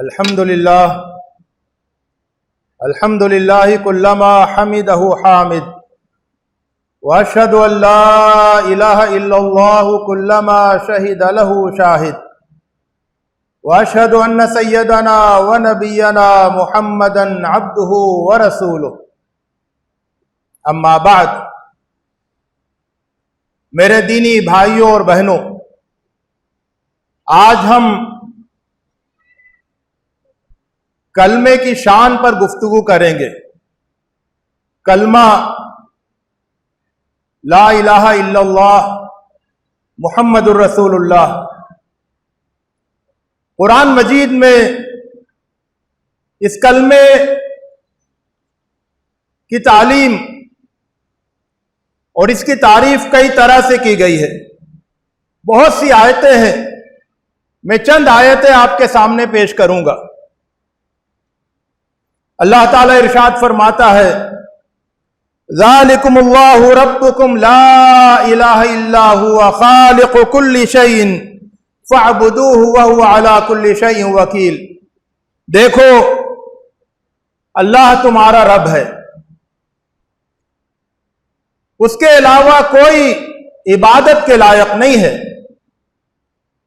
الحمد للہ کلما حمدہ حامد واشہد ان لا الہ الا اللہ کلما شہد لہ شاہد واشہد ان سیدنا ونبینا محمدا عبدہ ورسولہ اما بعد۔ میرے دینی بھائیوں اور بہنوں، آج ہم کلمے کی شان پر گفتگو کریں گے۔ کلمہ لا الہ الا اللہ محمد الرسول اللہ۔ قرآن مجید میں اس کلمے کی تعلیم اور اس کی تعریف کئی طرح سے کی گئی ہے۔ بہت سی آیتیں ہیں، میں چند آیتیں آپ کے سامنے پیش کروں گا۔ اللہ تعالیٰ ارشاد فرماتا ہے، ذالکم اللہ ربکم لا الہ الا هو خالق کل شیء فاعبدوہ وہو علی کل شیء وکیل۔ دیکھو، اللہ تمہارا رب ہے، اس کے علاوہ کوئی عبادت کے لائق نہیں ہے،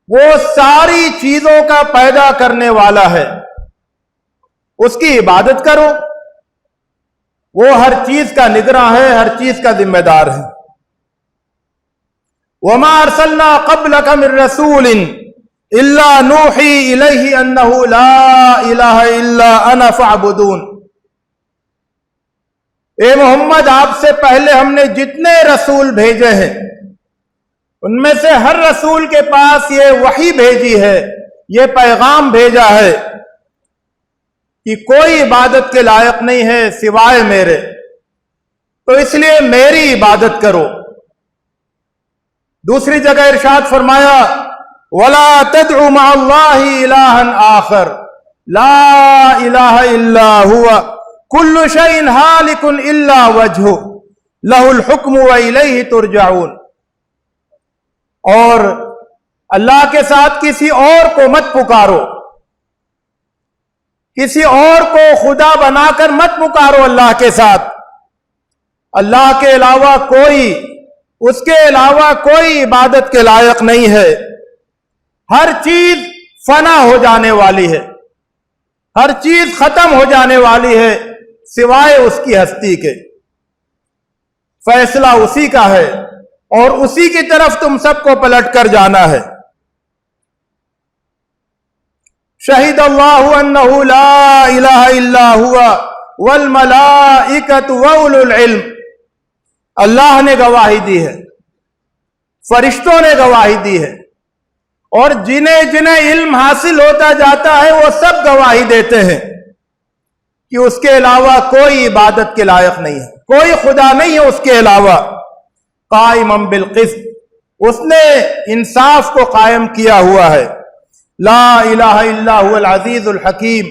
وہ ساری چیزوں کا پیدا کرنے والا ہے، اس کی عبادت کرو، وہ ہر چیز کا نگراں ہے، ہر چیز کا ذمہ دار ہے۔ وَمَا أَرْسَلْنَا قَبْلَكَ مِن رَّسُولٍ إِلَّا نُوحِي إِلَيْهِ أَنَّهُ لَا إِلَٰهَ إِلَّا أَنَا فَاعْبُدُونِ۔ اے محمد، آپ سے پہلے ہم نے جتنے رسول بھیجے ہیں ان میں سے ہر رسول کے پاس یہ وحی بھیجی ہے، یہ پیغام بھیجا ہے کہ کوئی عبادت کے لائق نہیں ہے سوائے میرے، تو اس لیے میری عبادت کرو۔ دوسری جگہ ارشاد فرمایا، وَلَا تَدْعُ مَعَ اللَّهِ إِلَٰهًا آخَرَ لَا إِلَٰهَ إِلَّا هُوَ كُلُّ شَيْءٍ هَالِكٌ إِلَّا وَجْهُهُ لَهُ الْحُكْمُ وَإِلَيْهِ تُرْجَعُونَ۔ اور اللہ کے ساتھ کسی اور کو مت پکارو، کسی اور کو خدا بنا کر مت پکارو اللہ کے ساتھ۔ اللہ کے علاوہ کوئی، اس کے علاوہ کوئی عبادت کے لائق نہیں ہے۔ ہر چیز فنا ہو جانے والی ہے، ہر چیز ختم ہو جانے والی ہے سوائے اس کی ہستی کے۔ فیصلہ اسی کا ہے اور اسی کی طرف تم سب کو پلٹ کر جانا ہے۔ شہید اللہ انہ لا الہ الا ہوا والملائکۃ واولو العلم۔ اللہ نے گواہی دی ہے، فرشتوں نے گواہی دی ہے، اور جنہیں جنہیں علم حاصل ہوتا جاتا ہے وہ سب گواہی دیتے ہیں کہ اس کے علاوہ کوئی عبادت کے لائق نہیں ہے، کوئی خدا نہیں ہے اس کے علاوہ۔ قائما بالقسط، اس نے انصاف کو قائم کیا ہوا ہے۔ لا الہ الا هو العزیز الحکیم،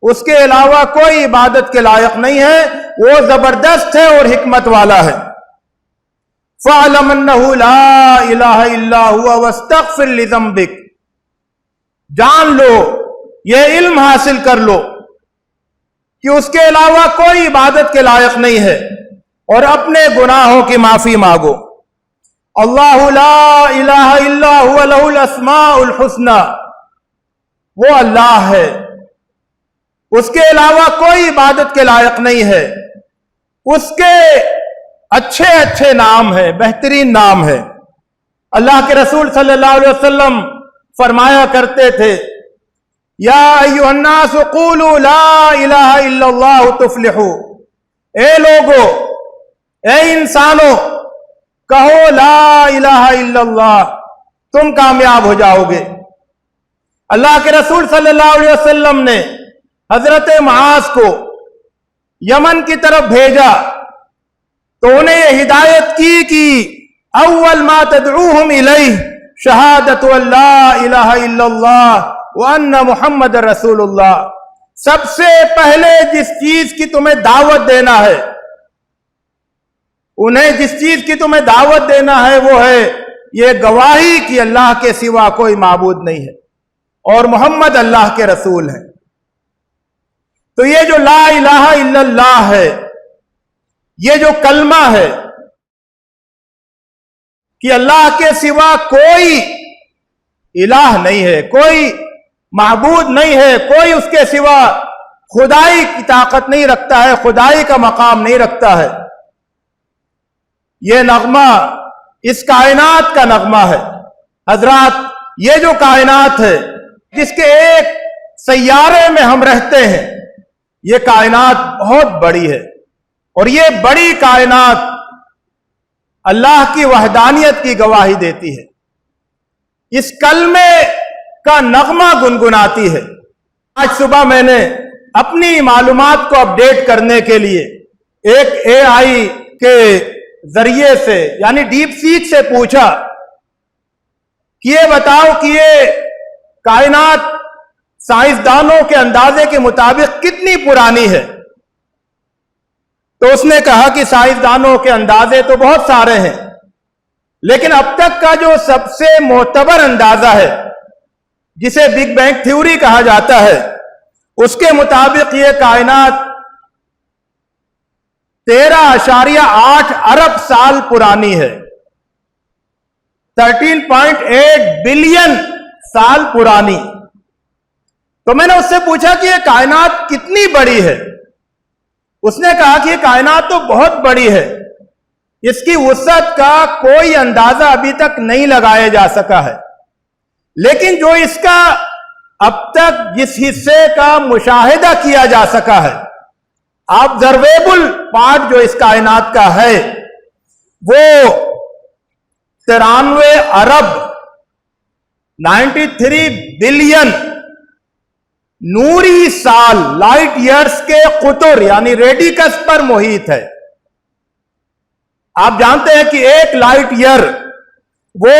اس کے علاوہ کوئی عبادت کے لائق نہیں ہے، وہ زبردست ہے اور حکمت والا ہے۔ فَاعْلَمْ أَنَّهُ لَا إِلَٰهَ إِلَّا هُوَ وَاسْتَغْفِرْ لِذَنبِكَ۔ جان لو، یہ علم حاصل کر لو کہ اس کے علاوہ کوئی عبادت کے لائق نہیں ہے، اور اپنے گناہوں کی معافی مانگو۔ اللہ لا الہ الا هو لہ الاسماء الحسنی، وہ اللہ ہے، اس کے علاوہ کوئی عبادت کے لائق نہیں ہے، اس کے اچھے اچھے نام ہیں، بہترین نام ہے۔ اللہ کے رسول صلی اللہ علیہ وسلم فرمایا کرتے تھے، یا ایھا الناس قولوا لا الہ الا اللہ تفلحوا۔ اے لوگو، اے انسانوں، کہو لا الہ الا اللہ، تم کامیاب ہو جاؤ گے۔ اللہ کے رسول صلی اللہ علیہ وسلم نے حضرت معاذ کو یمن کی طرف بھیجا تو انہیں یہ ہدایت کی کہ اول ما تدعوہم الیہ شہادت ان لا الہ الا اللہ وان محمد رسول اللہ۔ سب سے پہلے جس چیز کی تمہیں دعوت دینا ہے، انہیں جس چیز کی تمہیں دعوت دینا ہے وہ ہے یہ گواہی کہ اللہ کے سوا کوئی معبود نہیں ہے اور محمد اللہ کے رسول ہیں۔ تو یہ جو لا الہ الا اللہ ہے، یہ جو کلمہ ہے کہ اللہ کے سوا کوئی الہ نہیں ہے، کوئی معبود نہیں ہے، کوئی اس کے سوا خدائی کی طاقت نہیں رکھتا ہے، خدائی کا مقام نہیں رکھتا ہے، یہ نغمہ اس کائنات کا نغمہ ہے۔ حضرات، یہ جو کائنات ہے جس کے ایک سیارے میں ہم رہتے ہیں، یہ کائنات بہت بڑی ہے، اور یہ بڑی کائنات اللہ کی وحدانیت کی گواہی دیتی ہے، اس کلمے کا نغمہ گنگناتی ہے۔ آج صبح میں نے اپنی معلومات کو اپڈیٹ کرنے کے لیے ایک اے آئی کے ذریعے سے یعنی ڈیپ سیک سے پوچھا کہ یہ بتاؤ کہ یہ کائنات سائنسدانوں کے اندازے کے مطابق کتنی پرانی ہے؟ تو اس نے کہا کہ سائنسدانوں کے اندازے تو بہت سارے ہیں، لیکن اب تک کا جو سب سے معتبر اندازہ ہے، جسے بگ بینگ تھیوری کہا جاتا ہے، اس کے مطابق یہ کائنات 13.8 ارب سال پرانی ہے، 13.8 بلین سال پرانی۔ تو میں نے اس سے پوچھا کہ یہ کائنات کتنی بڑی ہے؟ اس نے کہا کہ یہ کائنات تو بہت بڑی ہے، اس کی وسعت کا کوئی اندازہ ابھی تک نہیں لگایا جا سکا ہے، لیکن جو اس کا اب تک جس حصے کا مشاہدہ کیا جا سکا ہے، آبزرویبل پارٹ جو اس کائنات کا ہے، وہ 93 ارب 93 بلین نوری سال لائٹ ایئرز کے قطر یعنی ریڈیکس پر محیط ہے۔ آپ جانتے ہیں کہ ایک لائٹ ایئر وہ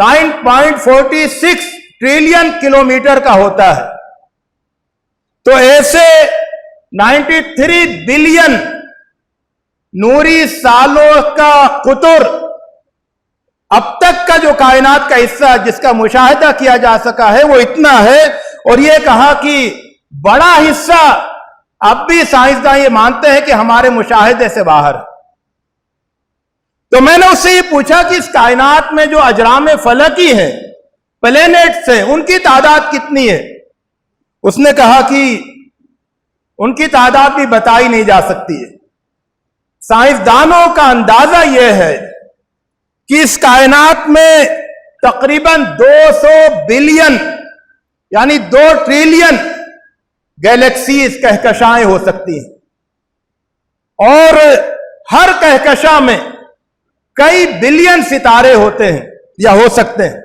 9.46 ٹریلین کلومیٹر کا ہوتا ہے، تو ایسے 93 بلین نوری سالوں کا قطر اب تک کا جو کائنات کا حصہ جس کا مشاہدہ کیا جا سکا ہے وہ اتنا ہے، اور یہ کہا کہ بڑا حصہ اب بھی سائنسدان یہ مانتے ہیں کہ ہمارے مشاہدے سے باہر ہے۔ تو میں نے اس سے یہ پوچھا کہ اس کائنات میں جو اجرام فلکی ہیں، پلینٹس ہیں، ان کی تعداد کتنی ہے؟ اس نے کہا کہ ان کی تعداد بھی بتائی نہیں جا سکتی ہے۔ سائنسدانوں کا اندازہ یہ ہے کہ اس کائنات میں تقریباً 200 بلین یعنی 2 ٹریلین گیلیکسیز کہکشائیں ہو سکتی ہیں، اور ہر کہکشاں میں کئی بلین ستارے ہوتے ہیں یا ہو سکتے ہیں۔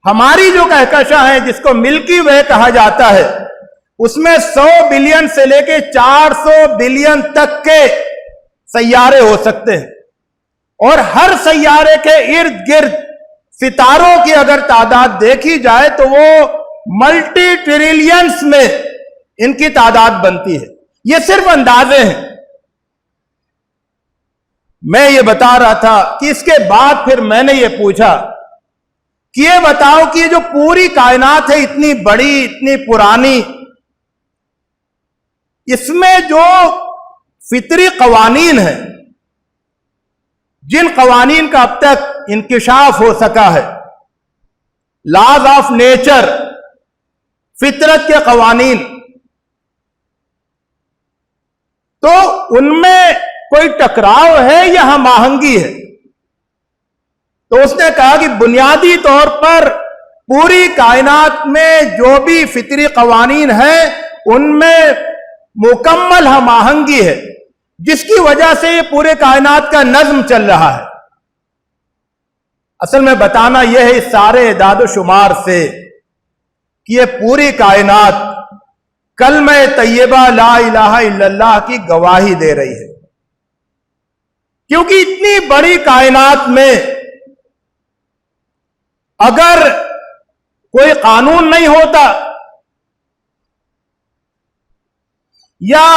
ہماری جو کہکشاں ہے جس کو ملکی وے کہا جاتا ہے، اس میں 100 بلین سے لے کے 400 بلین تک کے سیارے ہو سکتے ہیں، اور ہر سیارے کے ارد گرد ستاروں کی اگر تعداد دیکھی جائے تو وہ ملٹی ٹریلینز میں ان کی تعداد بنتی ہے۔ یہ صرف اندازے ہیں۔ میں یہ بتا رہا تھا کہ اس کے بعد پھر میں نے یہ پوچھا کہ یہ بتاؤ کہ یہ جو پوری کائنات ہے اتنی بڑی، اتنی پرانی، اس میں جو فطری قوانین ہیں، جن قوانین کا اب تک انکشاف ہو سکا ہے، لاز آف نیچر، فطرت کے قوانین، تو ان میں کوئی ٹکراؤ ہے یا ہم آہنگی ہے؟ تو اس نے کہا کہ بنیادی طور پر پوری کائنات میں جو بھی فطری قوانین ہیں ان میں مکمل ہم آہنگی ہے، جس کی وجہ سے یہ پورے کائنات کا نظم چل رہا ہے۔ اصل میں بتانا یہ ہے اس سارے اعداد و شمار سے کہ یہ پوری کائنات کلمہ طیبہ لا الہ الا اللہ کی گواہی دے رہی ہے، کیونکہ اتنی بڑی کائنات میں اگر کوئی قانون نہیں ہوتا یا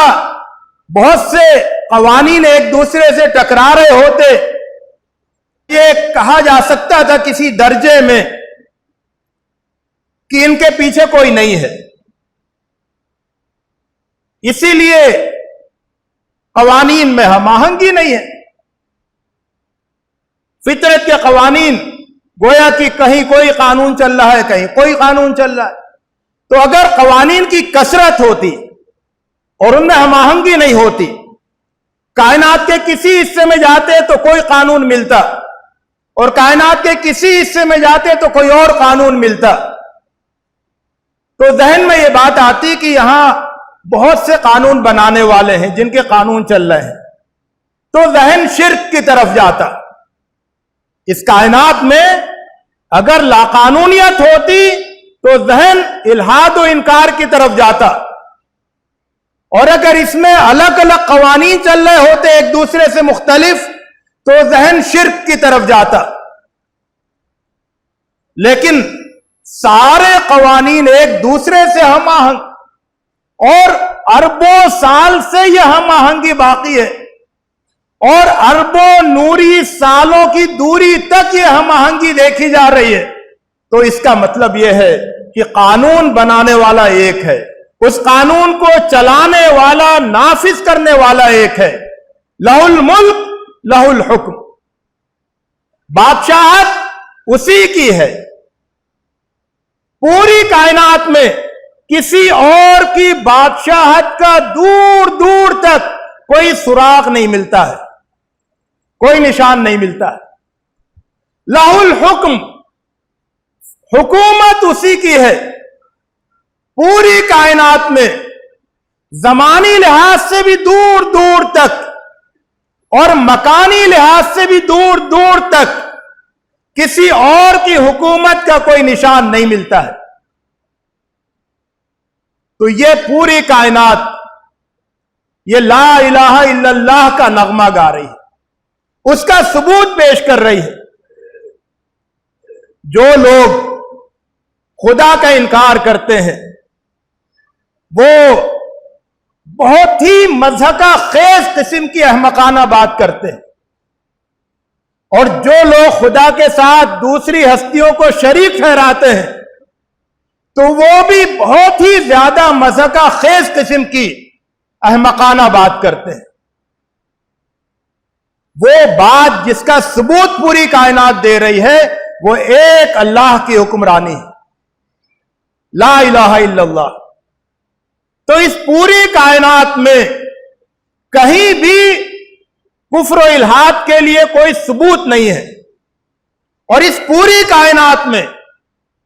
بہت سے قوانین ایک دوسرے سے ٹکرا رہے ہوتے، یہ کہا جا سکتا تھا کسی درجے میں کہ ان کے پیچھے کوئی نہیں ہے۔ اسی لیے قوانین میں ہم آہنگی نہیں ہے. فطرت کے قوانین گویا کہ کہیں کوئی قانون چل رہا ہے، کہیں کوئی قانون چل رہا ہے. تو اگر قوانین کی کثرت ہوتی اور ان میں ہم آہنگی نہیں ہوتی، کائنات کے کسی حصے میں جاتے تو کوئی قانون ملتا اور کائنات کے کسی حصے میں جاتے تو کوئی اور قانون ملتا، تو ذہن میں یہ بات آتی کہ یہاں بہت سے قانون بنانے والے ہیں جن کے قانون چل رہے ہیں، تو ذہن شرک کی طرف جاتا. اس کائنات میں اگر لاقانونیت ہوتی تو ذہن الحاد و انکار کی طرف جاتا، اور اگر اس میں الگ الگ قوانین چل رہے ہوتے ایک دوسرے سے مختلف تو ذہن شرک کی طرف جاتا. لیکن سارے قوانین ایک دوسرے سے ہم آہنگ، اور اربوں سال سے یہ ہم آہنگی باقی ہے، اور اربوں نوری سالوں کی دوری تک یہ ہم آہنگی دیکھی جا رہی ہے. تو اس کا مطلب یہ ہے کہ قانون بنانے والا ایک ہے، اس قانون کو چلانے والا، نافذ کرنے والا ایک ہے. لہ الملک لہ الحکم، بادشاہت اسی کی ہے. پوری کائنات میں کسی اور کی بادشاہت کا دور دور تک کوئی سراغ نہیں ملتا ہے، کوئی نشان نہیں ملتا ہے. لہ الحکم، حکومت اسی کی ہے. پوری کائنات میں زمانی لحاظ سے بھی دور دور تک اور مکانی لحاظ سے بھی دور دور تک کسی اور کی حکومت کا کوئی نشان نہیں ملتا ہے. تو یہ پوری کائنات یہ لا الہ الا اللہ کا نغمہ گا رہی ہے، اس کا ثبوت پیش کر رہی ہے. جو لوگ خدا کا انکار کرتے ہیں وہ بہت ہی مضحکہ خیز قسم کی احمقانہ بات کرتے ہیں، اور جو لوگ خدا کے ساتھ دوسری ہستیوں کو شریک ٹھہراتے ہیں تو وہ بھی بہت ہی زیادہ مضحکہ خیز قسم کی احمقانہ بات کرتے ہیں. وہ بات جس کا ثبوت پوری کائنات دے رہی ہے وہ ایک اللہ کی حکمرانی ہے، لا الہ الا اللہ. تو اس پوری کائنات میں کہیں بھی کفر و الحاد کے لیے کوئی ثبوت نہیں ہے، اور اس پوری کائنات میں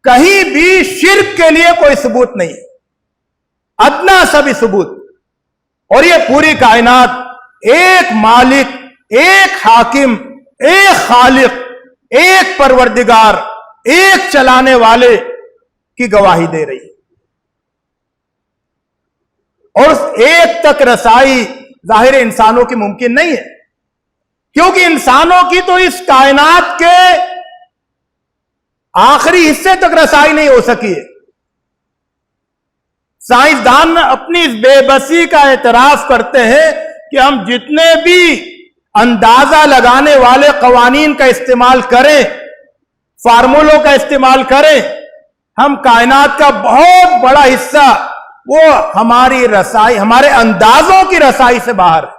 کہیں بھی شرک کے لیے کوئی ثبوت نہیں ہے، ادنا سا بھی ثبوت. اور یہ پوری کائنات ایک مالک، ایک حاکم، ایک خالق، ایک پروردگار، ایک چلانے والے کی گواہی دے رہی ہے. اور اس ایک تک رسائی ظاہر انسانوں کی ممکن نہیں ہے، کیونکہ انسانوں کی تو اس کائنات کے آخری حصے تک رسائی نہیں ہو سکی ہے. سائنسدان اپنی اس بے بسی کا اعتراف کرتے ہیں کہ ہم جتنے بھی اندازہ لگانے والے قوانین کا استعمال کریں، فارمولوں کا استعمال کریں، ہم کائنات کا بہت بڑا حصہ وہ ہماری رسائی، ہمارے اندازوں کی رسائی سے باہر ہے.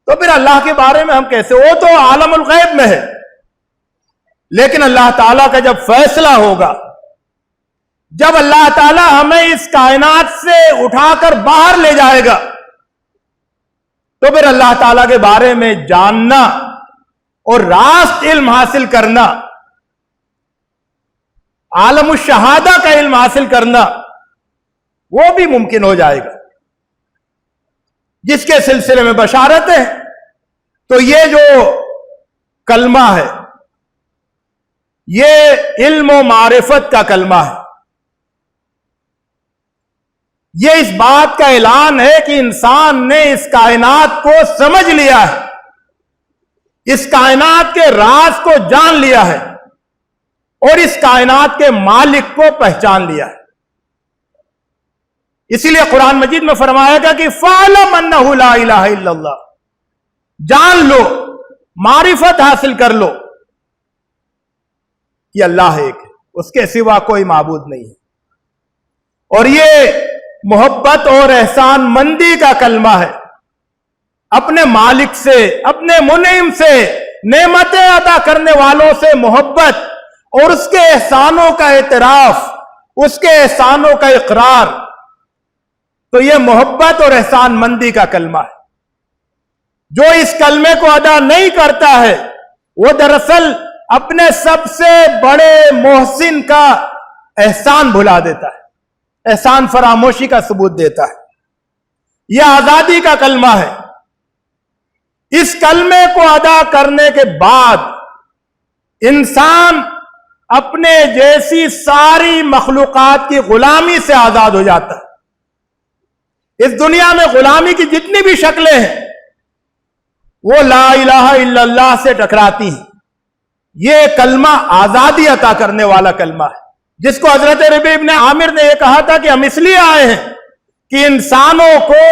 تو پھر اللہ کے بارے میں ہم کیسے؟ وہ تو عالم الغیب میں ہے. لیکن اللہ تعالیٰ کا جب فیصلہ ہوگا، جب اللہ تعالیٰ ہمیں اس کائنات سے اٹھا کر باہر لے جائے گا، تو پھر اللہ تعالیٰ کے بارے میں جاننا اور راست علم حاصل کرنا، عالم الشہادہ کا علم حاصل کرنا، وہ بھی ممکن ہو جائے گا، جس کے سلسلے میں بشارت ہے. تو یہ جو کلمہ ہے یہ علم و معرفت کا کلمہ ہے. یہ اس بات کا اعلان ہے کہ انسان نے اس کائنات کو سمجھ لیا ہے، اس کائنات کے راز کو جان لیا ہے، اور اس کائنات کے مالک کو پہچان لیا ہے. اسی لیے قرآن مجید میں فرمایا گیا کہ فَعْلَمْ أَنَّهُ لَا إِلَهَ إِلَّا اللَّهُ، جان لو، معرفت حاصل کر لو کہ اللہ ایک ہے، اس کے سوا کوئی معبود نہیں ہے. اور یہ محبت اور احسان مندی کا کلمہ ہے. اپنے مالک سے، اپنے منعم سے، نعمتیں عطا کرنے والوں سے محبت اور اس کے احسانوں کا اعتراف، اس کے احسانوں کا اقرار، تو یہ محبت اور احسان مندی کا کلمہ ہے. جو اس کلمے کو ادا نہیں کرتا ہے وہ دراصل اپنے سب سے بڑے محسن کا احسان بھلا دیتا ہے، احسان فراموشی کا ثبوت دیتا ہے. یہ آزادی کا کلمہ ہے. اس کلمے کو ادا کرنے کے بعد انسان اپنے جیسی ساری مخلوقات کی غلامی سے آزاد ہو جاتا ہے. اس دنیا میں غلامی کی جتنی بھی شکلیں ہیں وہ لا الہ الا اللہ سے ٹکراتی ہیں. یہ کلمہ آزادی عطا کرنے والا کلمہ ہے، جس کو حضرت ربیع ابن عامر نے یہ کہا تھا کہ ہم اس لیے آئے ہیں کہ انسانوں کو،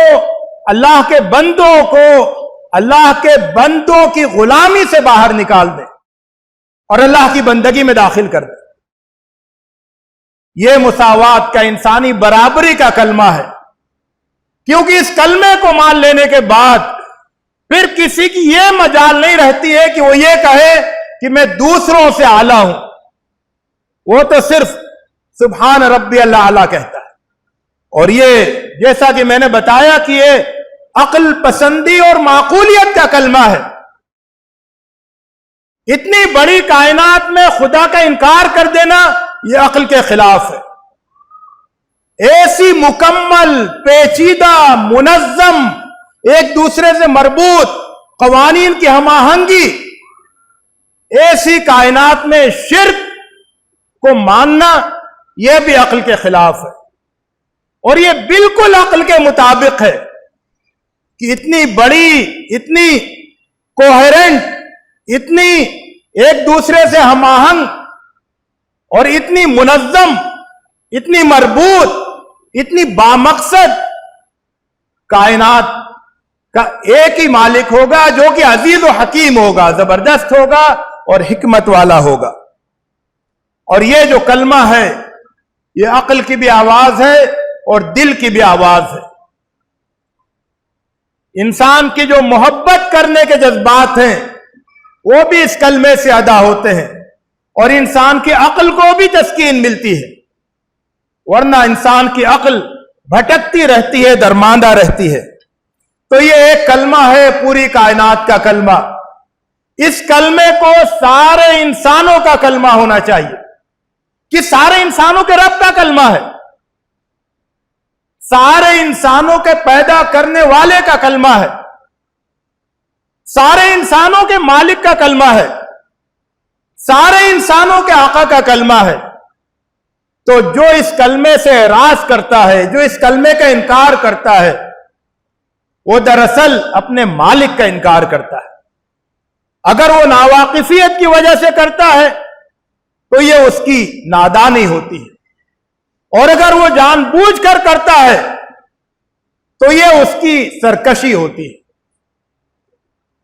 اللہ کے بندوں کو، اللہ کے بندوں کی غلامی سے باہر نکال دیں اور اللہ کی بندگی میں داخل کر دیں. یہ مساوات کا، انسانی برابری کا کلمہ ہے. کیونکہ اس کلمے کو مان لینے کے بعد پھر کسی کی یہ مجال نہیں رہتی ہے کہ وہ یہ کہے کہ میں دوسروں سے اعلیٰ ہوں. وہ تو صرف سبحان ربی اللہ اعلیٰ کہتا ہے. اور یہ جیسا کہ میں نے بتایا کہ یہ عقل پسندی اور معقولیت کا کلمہ ہے. اتنی بڑی کائنات میں خدا کا انکار کر دینا یہ عقل کے خلاف ہے. ایسی مکمل، پیچیدہ، منظم، ایک دوسرے سے مربوط قوانین کی ہم آہنگی، ایسی کائنات میں شرک کو ماننا یہ بھی عقل کے خلاف ہے. اور یہ بالکل عقل کے مطابق ہے کہ اتنی بڑی، اتنی کوہرنٹ، اتنی ایک دوسرے سے ہم آہنگ اور اتنی منظم، اتنی مربوط، اتنی بامقصد کائنات کا ایک ہی مالک ہوگا جو کہ عزیز و حکیم ہوگا، زبردست ہوگا اور حکمت والا ہوگا. اور یہ جو کلمہ ہے یہ عقل کی بھی آواز ہے اور دل کی بھی آواز ہے. انسان کی جو محبت کرنے کے جذبات ہیں وہ بھی اس کلمے سے ادا ہوتے ہیں اور انسان کی عقل کو بھی تسکین ملتی ہے. ورنہ انسان کی عقل بھٹکتی رہتی ہے، درماندہ رہتی ہے. تو یہ ایک کلمہ ہے، پوری کائنات کا کلمہ. اس کلمے کو سارے انسانوں کا کلمہ ہونا چاہیے کہ سارے انسانوں کے رب کا کلمہ ہے، سارے انسانوں کے پیدا کرنے والے کا کلمہ ہے، سارے انسانوں کے مالک کا کلمہ ہے، سارے انسانوں کے آقا کا کلمہ ہے. تو جو اس کلمے سے اعراض کرتا ہے، جو اس کلمے کا انکار کرتا ہے، وہ دراصل اپنے مالک کا انکار کرتا ہے. اگر وہ ناواقفیت کی وجہ سے کرتا ہے تو یہ اس کی نادانی ہوتی ہے، اور اگر وہ جان بوجھ کر کرتا ہے تو یہ اس کی سرکشی ہوتی ہے.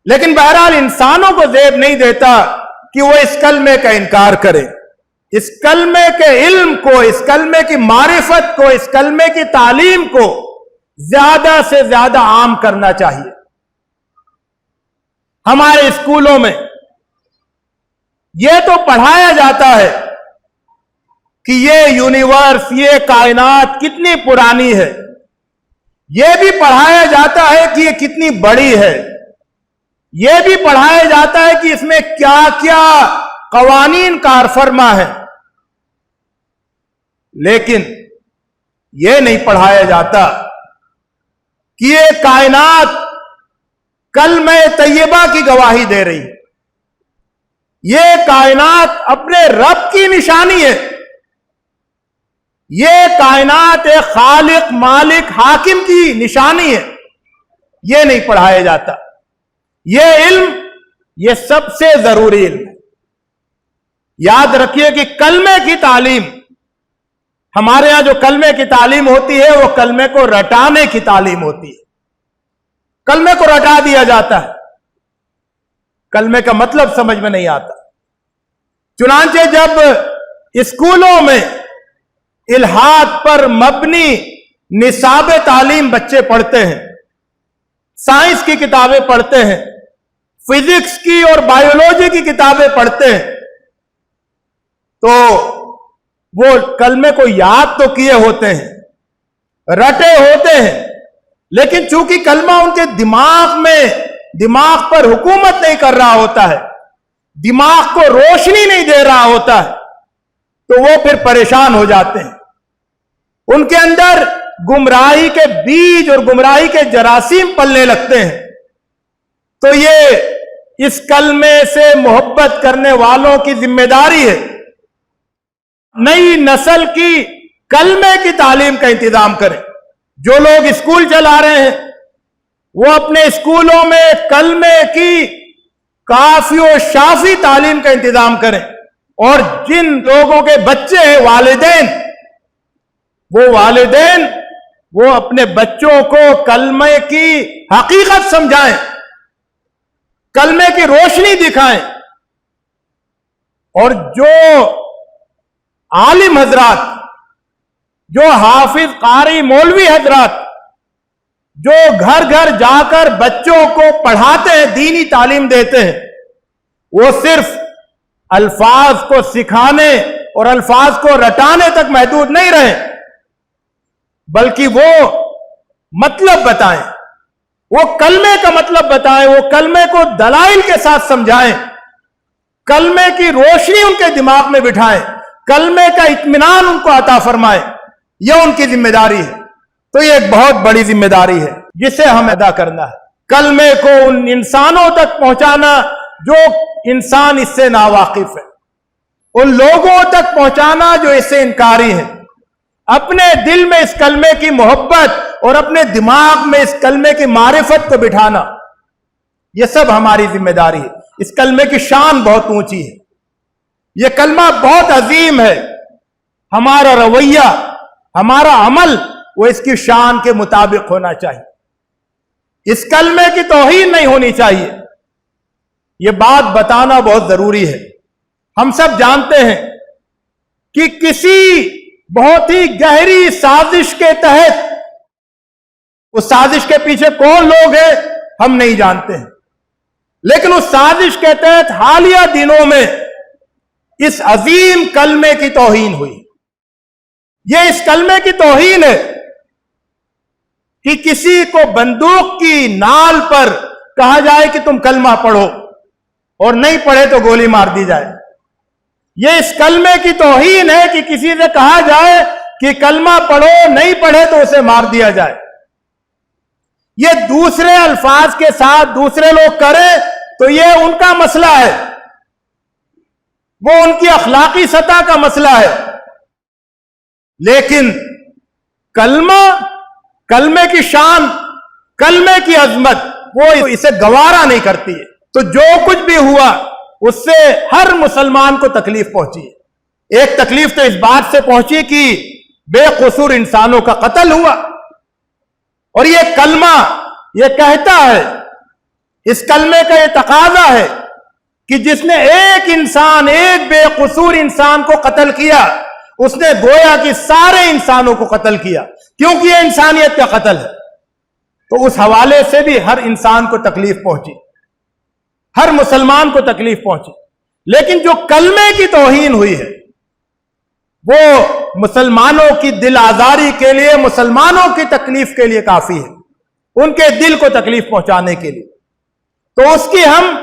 لیکن بہرحال انسانوں کو زیب نہیں دیتا کہ وہ اس کلمے کا انکار کرے. اس کلمے کے علم کو، اس کلمے کی معرفت کو، اس کلمے کی تعلیم کو زیادہ سے زیادہ عام کرنا چاہیے. ہمارے اسکولوں میں یہ تو پڑھایا جاتا ہے کہ یہ یونیورس، یہ کائنات کتنی پرانی ہے. یہ بھی پڑھایا جاتا ہے کہ یہ کتنی بڑی ہے. یہ بھی پڑھایا جاتا ہے کہ اس میں کیا کیا قوانین کار فرما ہے. لیکن یہ نہیں پڑھایا جاتا کہ یہ کائنات کلمہ طیبہ کی گواہی دے رہی ہے. یہ کائنات اپنے رب کی نشانی ہے. یہ کائنات ایک خالق، مالک، حاکم کی نشانی ہے. یہ نہیں پڑھایا جاتا. یہ علم، یہ سب سے ضروری علم ہے. یاد رکھیے کہ کلمے کی تعلیم، ہمارے ہاں جو کلمے کی تعلیم ہوتی ہے وہ کلمے کو رٹانے کی تعلیم ہوتی ہے. کلمے کو رٹا دیا جاتا ہے، کلمے کا مطلب سمجھ میں نہیں آتا. چنانچہ جب اسکولوں میں الہاد پر مبنی نصاب تعلیم بچے پڑھتے ہیں، سائنس کی کتابیں پڑھتے ہیں، فزکس کی اور بایولوجی کی کتابیں پڑھتے ہیں، تو وہ کلمے کو یاد تو کیے ہوتے ہیں، رٹے ہوتے ہیں، لیکن چونکہ کلمہ ان کے دماغ پر حکومت نہیں کر رہا ہوتا ہے، دماغ کو روشنی نہیں دے رہا ہوتا ہے، تو وہ پھر پریشان ہو جاتے ہیں، ان کے اندر گمراہی کے بیج اور گمراہی کے جراثیم پلنے لگتے ہیں۔ تو یہ اس کلمے سے محبت کرنے والوں کی ذمہ داری ہے، نئی نسل کی کلمے کی تعلیم کا انتظام کریں۔ جو لوگ اسکول چلا رہے ہیں وہ اپنے اسکولوں میں کلمے کی کافی و شافی تعلیم کا انتظام کریں، اور جن لوگوں کے بچے ہیں والدین وہ اپنے بچوں کو کلمے کی حقیقت سمجھائیں، کلمے کی روشنی دکھائیں، اور جو عالم حضرات، جو حافظ قاری مولوی حضرات جو گھر گھر جا کر بچوں کو پڑھاتے ہیں، دینی تعلیم دیتے ہیں، وہ صرف الفاظ کو سکھانے اور الفاظ کو رٹانے تک محدود نہیں رہے، بلکہ وہ مطلب بتائیں، وہ کلمے کا مطلب بتائیں، وہ کلمے کو دلائل کے ساتھ سمجھائیں، کلمے کی روشنی ان کے دماغ میں بٹھائیں، کلمے کا اطمینان ان کو عطا فرمائیں۔ یہ ان کی ذمہ داری ہے۔ تو یہ ایک بہت بڑی ذمہ داری ہے جسے ہمیں ادا کرنا ہے، کلمے کو ان انسانوں تک پہنچانا جو انسان اس سے ناواقف ہے، ان لوگوں تک پہنچانا جو اس سے انکاری ہیں، اپنے دل میں اس کلمے کی محبت اور اپنے دماغ میں اس کلمے کی معرفت کو بٹھانا، یہ سب ہماری ذمہ داری ہے۔ اس کلمے کی شان بہت اونچی ہے، یہ کلمہ بہت عظیم ہے، ہمارا رویہ، ہمارا عمل وہ اس کی شان کے مطابق ہونا چاہیے، اس کلمے کی توہین نہیں ہونی چاہیے۔ یہ بات بتانا بہت ضروری ہے۔ ہم سب جانتے ہیں کہ کسی بہت ہی گہری سازش کے تحت، اس سازش کے پیچھے کون لوگ ہیں ہم نہیں جانتے ہیں، لیکن اس سازش کے تحت حالیہ دنوں میں اس عظیم کلمے کی توہین ہوئی۔ یہ اس کلمے کی توہین ہے کہ کسی کو بندوق کی نال پر کہا جائے کہ تم کلمہ پڑھو، اور نہیں پڑھے تو گولی مار دی جائے۔ یہ اس کلمے کی توہین ہے کہ کسی سے کہا جائے کہ کلمہ پڑھو، نہیں پڑھے تو اسے مار دیا جائے۔ یہ دوسرے الفاظ کے ساتھ دوسرے لوگ کریں تو یہ ان کا مسئلہ ہے، وہ ان کی اخلاقی سطح کا مسئلہ ہے، لیکن کلمے کی شان، کلمے کی عظمت وہ اسے گوارا نہیں کرتی ہے۔ تو جو کچھ بھی ہوا اس سے ہر مسلمان کو تکلیف پہنچی ہے۔ ایک تکلیف تو اس بات سے پہنچی کہ بے قصور انسانوں کا قتل ہوا، اور یہ کلمہ یہ کہتا ہے، اس کلمے کا یہ تقاضا ہے کہ جس نے ایک بے قصور انسان کو قتل کیا، اس نے گویا کہ سارے انسانوں کو قتل کیا، کیونکہ یہ انسانیت کا قتل ہے۔ تو اس حوالے سے بھی ہر انسان کو تکلیف پہنچی، ہر مسلمان کو تکلیف پہنچی، لیکن جو کلمے کی توہین ہوئی ہے وہ مسلمانوں کی دل آزاری کے لیے، مسلمانوں کی تکلیف کے لیے کافی ہے، ان کے دل کو تکلیف پہنچانے کے لیے۔ تو اس کی ہم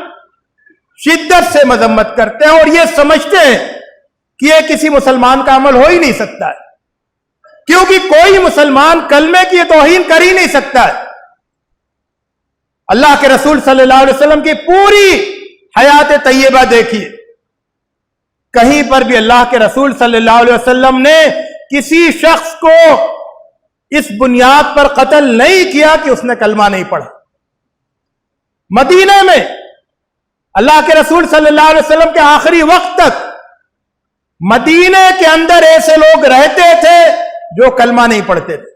شدت سے مذمت کرتے ہیں، اور یہ سمجھتے ہیں کہ یہ کسی مسلمان کا عمل ہو ہی نہیں سکتا ہے، کیونکہ کوئی مسلمان کلمے کی توہین کر ہی نہیں سکتا ہے۔ اللہ کے رسول صلی اللہ علیہ وسلم کی پوری حیات طیبہ دیکھیے، کہیں پر بھی اللہ کے رسول صلی اللہ علیہ وسلم نے کسی شخص کو اس بنیاد پر قتل نہیں کیا کہ اس نے کلمہ نہیں پڑھا۔ مدینے میں اللہ کے رسول صلی اللہ علیہ وسلم کے آخری وقت تک مدینے کے اندر ایسے لوگ رہتے تھے جو کلمہ نہیں پڑھتے تھے،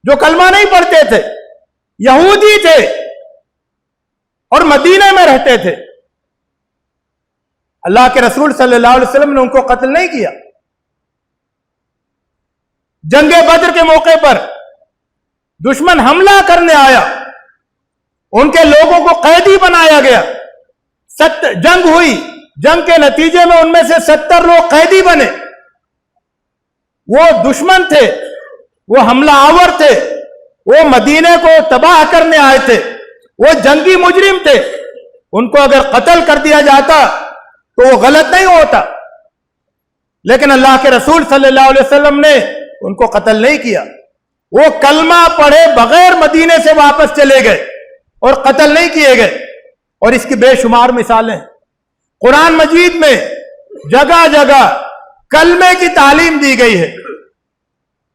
جو کلمہ نہیں پڑھتے تھے، یہودی تھے اور مدینے میں رہتے تھے۔ اللہ کے رسول صلی اللہ علیہ وسلم نے ان کو قتل نہیں کیا، جنگ بدر کے موقع پر دشمن حملہ کرنے آیا، ان کے لوگوں کو قیدی بنایا گیا، جنگ ہوئی، جنگ کے نتیجے میں ان میں سے 70 لوگ قیدی بنے۔ وہ دشمن تھے، وہ حملہ آور تھے، وہ مدینے کو تباہ کرنے آئے تھے، وہ جنگی مجرم تھے، ان کو اگر قتل کر دیا جاتا تو وہ غلط نہیں ہوتا، لیکن اللہ کے رسول صلی اللہ علیہ وسلم نے ان کو قتل نہیں کیا۔ وہ کلمہ پڑھے بغیر مدینے سے واپس چلے گئے اور قتل نہیں کیے گئے، اور اس کی بے شمار مثالیں ہیں۔ قرآن مجید میں جگہ جگہ کلمے کی تعلیم دی گئی ہے،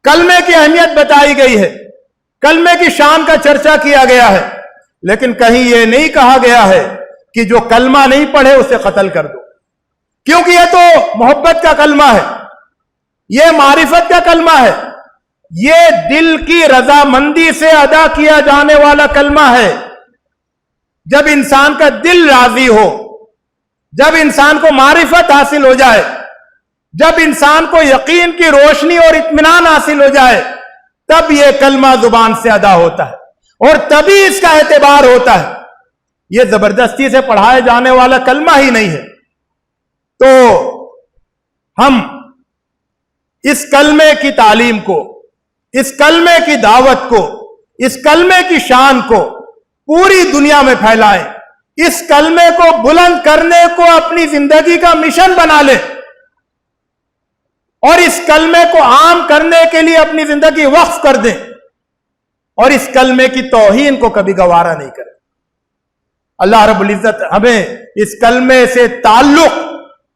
کلمے کی اہمیت بتائی گئی ہے، کلمے کی شان کا چرچا کیا گیا ہے، لیکن کہیں یہ نہیں کہا گیا ہے کہ جو کلمہ نہیں پڑھے اسے قتل کر دو، کیونکہ یہ تو محبت کا کلمہ ہے، یہ معرفت کا کلمہ ہے، یہ دل کی رضامندی سے ادا کیا جانے والا کلمہ ہے۔ جب انسان کا دل راضی ہو، جب انسان کو معرفت حاصل ہو جائے، جب انسان کو یقین کی روشنی اور اطمینان حاصل ہو جائے، تب یہ کلمہ زبان سے ادا ہوتا ہے اور تبھی اس کا اعتبار ہوتا ہے۔ یہ زبردستی سے پڑھائے جانے والا کلمہ ہی نہیں ہے۔ تو ہم اس کلمے کی تعلیم کو، اس کلمے کی دعوت کو، اس کلمے کی شان کو پوری دنیا میں پھیلائیں، اس کلمے کو بلند کرنے کو اپنی زندگی کا مشن بنا لیں، اور اس کلمے کو عام کرنے کے لیے اپنی زندگی وقف کر دیں، اور اس کلمے کی توہین کو کبھی گوارا نہیں کریں۔ اللہ رب العزت ہمیں اس کلمے سے تعلق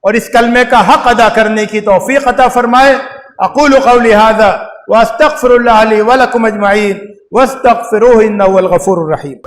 اور اس کلمے کا حق ادا کرنے کی توفیق عطا فرمائے۔ اقول قولی ھذا واستغفر اللہ لی ولکم اجمعین واستغفروہ انہ هو الغفور الرحیم۔